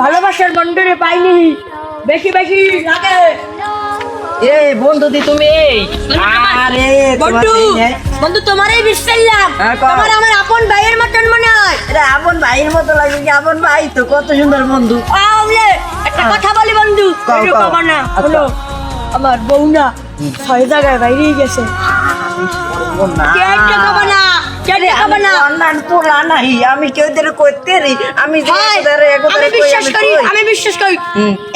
ভালোবাসার বন্ধুরে পাইনি, বেশি বেশি লাগে। এই বন্ধু দি তুমি আরে বন্ধু বন্ধু তোমারই বিশ্বাসলাম, তোমার আমার আপন ভাইয়ের মতন মনে হয়। এটা আপন ভাইয়ের মতো লাগে কি? আপন ভাই তো, কত সুন্দর বন্ধু। একটা কথা বলি বন্ধু, হলো আমার বউ না 6 জায়গায় বাইরে গেছে। আমি কেউদের করতে রি, আমি বিশ্বাস করি, আমি বিশ্বাস করি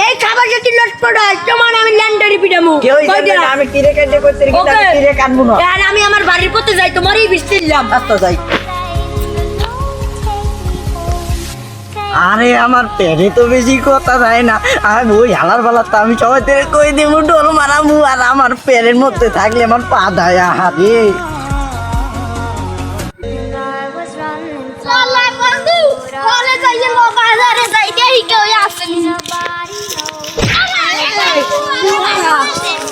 এই খাবার যদি লটপট হয় তোমার আমি ল্যান্ডারি পিটামু। আমি তীরে কাটে করতে রি, আমি তীরে কাটবো না। আমি আমার বাড়ির পথে যাই, তোমারই বিশ্বাসলাম। আচ্ছা যাই। আরে আমার পেটে তো বেশি কথা যায় না, আমি ওই হালার বেলা তো আমি সবাই থেকে কই দিব ডোল মারামু, আর আমার পেটের মধ্যে থাকলে আমার পা দায়। আরে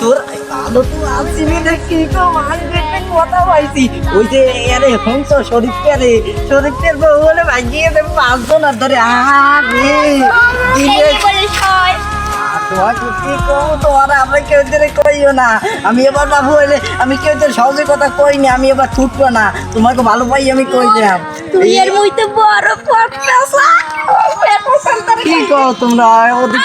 তোর আলো তো আসছিলি দেখি তো মার্কেটে কথা পাইছি। ওই যে আরে হংস শরীফের বউ বলে ভাগিয়ে দেবে 5 জন আর ধরে। আরে আমি এবার বাবু হইলে আমি কেউ সহজে কথা কইনি, আমি এবার ছুটবো না, তোমাকে ভালো পাই আমি কইলাম। কি কও তোমরা ওদিক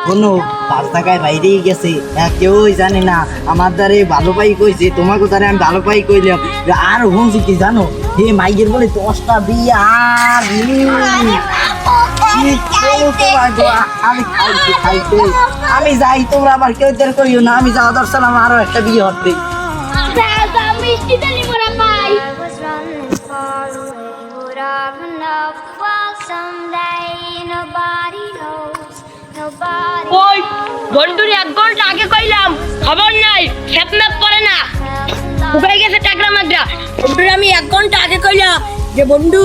কোনো 5 টাকায় বাইরেই গেছে, কেউই জানে না। আমার দ্বারে ভালো পাই কইছে, তোমাকে দ্বারে আমি ভালো পাই কইলাম। আর শুনছি কি জানো, হে মাইকের বলে 10টা বিয়ে। আমি যাই, তোমরা আবার কেউ কইও না, আমি যাওয়া দরকার। আমার আরো একটা বিয়ে হচ্ছে। ওই বন্ধুর 1 ঘন্টা আগে কইলাম খবর নাই, খেপমেপ করে না, উপায় গেছে টাকরা মাগরা। বন্ধুর আমি 1 ঘন্টা আগে কইলাম যে বন্ধু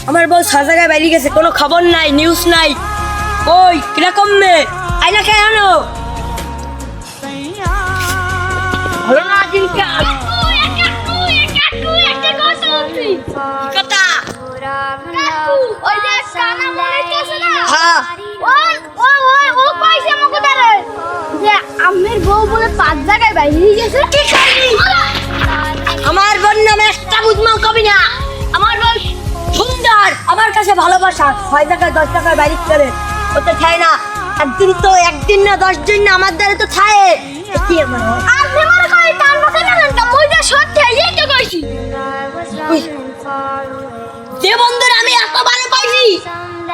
আমার বউ 6 জায়গায় বাইরে গেছে, কোনো খবর নাই, নিউজ নাই। ওই কিরকম মে আইনা খেয়ে আনো হলো না জিনিসটা কথা। ওই যে কানা মনে আছে না, হ্যাঁ ও কইছে আমাকে দাঁড়ায় যে আমের বউ বলে 5 জায়গায় বাইরে গেছে। কি খাইনি আমার বোন নামে একটা বুঝমাও কবি না। আমার বউ সুন্দর, আমার কাছে ভালোবাসা, 6 জায়গায় 10 টাকায় বাইরে করে ওতে খায় না। একদিন না 10 দিন না আমার দ্বারা তো খায়। কি আমার আপনি মনে করেন তার মুখে জানেন না, মই যা সত্যি এই তো কইছি। যে বন্ধুর আমি এত ভালো পাইছি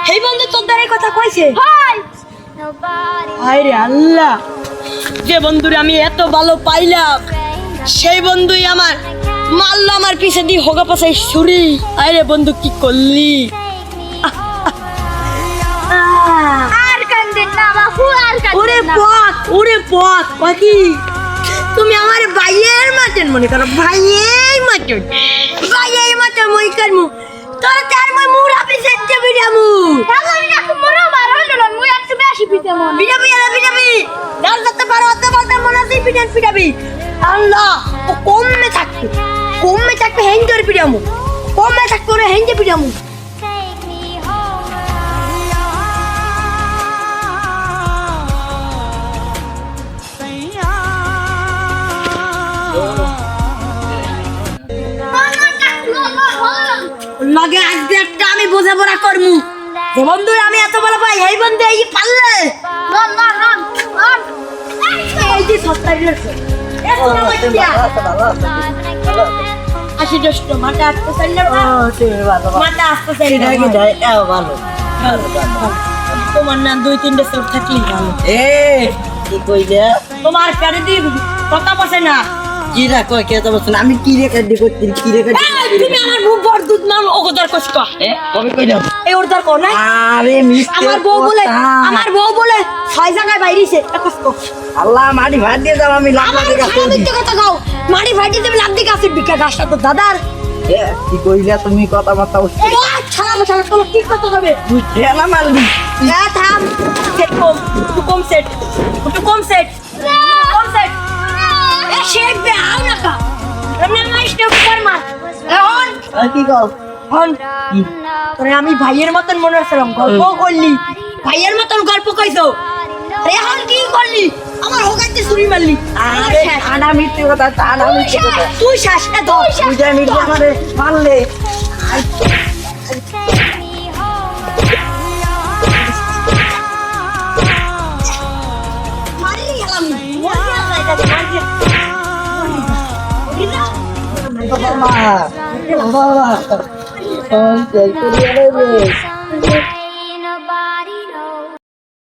সেই বন্ধু তোর দ্বারা কথা কইছে। হাই হায় রে আল্লাহ, যে বন্ধুরে আমি এত ভালো পাইলাম সেই বন্ধুই আমার মারলো, আমার পিছে দিয়ে হোগা পাশাই ছুরি। আরে বন্ধু কি করলি? আর কান্দেন না বাবু, আর ওরে কান্দেন না। পথ, ওরে পথ পাখি, তুমি আমার ভাইয়ের মতন মনে করো, ভাইয়ের মতন, ভাইয়ের মতন মই করমু। তোর তার মই মুরা পিছে বিড়ামু। তাহলে আমি একটু মরো মারো হলো, মই একটু বেশি পিতে মন। বিড়াবি ডাল করতে পারো, অত বলতে মনে হচ্ছে পিড়াবি। আল্লাহ ও কমে থাকবে হেঞ্জর পিড়ামু, কমে থাকবে ওরে হেঞ্জে পিড়ামু। লগে আজকে একটা আমি বোঝাপড়া করমু, যে বন্ধু আমি এত ভালো পাই এই বন্ধু এই পারলে এই যে সস্তায় রয়েছে আসি দোস্ত মাথা আসতে চাই না, মাথা আসতে চাই না। তোমার না 2-3টা চোখ থাকলেই ভালো। কি কইলে তোমার পেটে দিয়ে কথা বসে না। কি রাখো কে তো বলছ, আমি কি রে কাটি করতে, কি রে কাটি? তুমি আমার বউ বড় দুধ নাম ওগদার কষ্ট কবে কইলাম এই ওরদার কর না। আরে মিষ্টি আমার বউ বলে 6 জায়গায় বাইরেছে কষ্ট। আল্লাহ মাটি ভাত দিয়ে দাও, আমি লাভ আমার দিকে আসি। মিথ্যে কথা কও, মারি ভাইটি তুমি লাভ দিকে আসি বিকা গাছটা তো দাদার। কি কইলে তুমি কথা বার্তা এই ছাড়া তোমার কি কথা হবে? তুই খেলা মারলি। থাম, সেট কম সেট এ শেখ বে আও না কা এমনি মাইস নে উপর মার এখন কি কও হন তোরে আমি ভাইয়ের মতন মনে হচ্ছিলাম, গল্প করলি, ভাইয়ের মতন গল্প কইছো, এখন কি করলি? আমার হোকাইতে ছুরি মারলি। আরে টানা মিথ্যে কথা, টানা মিথ্যে কথা। তুই শ্বাস না ধর। তুই যা মিথ্যে আমারে মারলে। মারলি গেলাম না। মরবি না, এটাকে মারবি। বাবা, বাবা, বাবা, ও, কে করিয়া রে?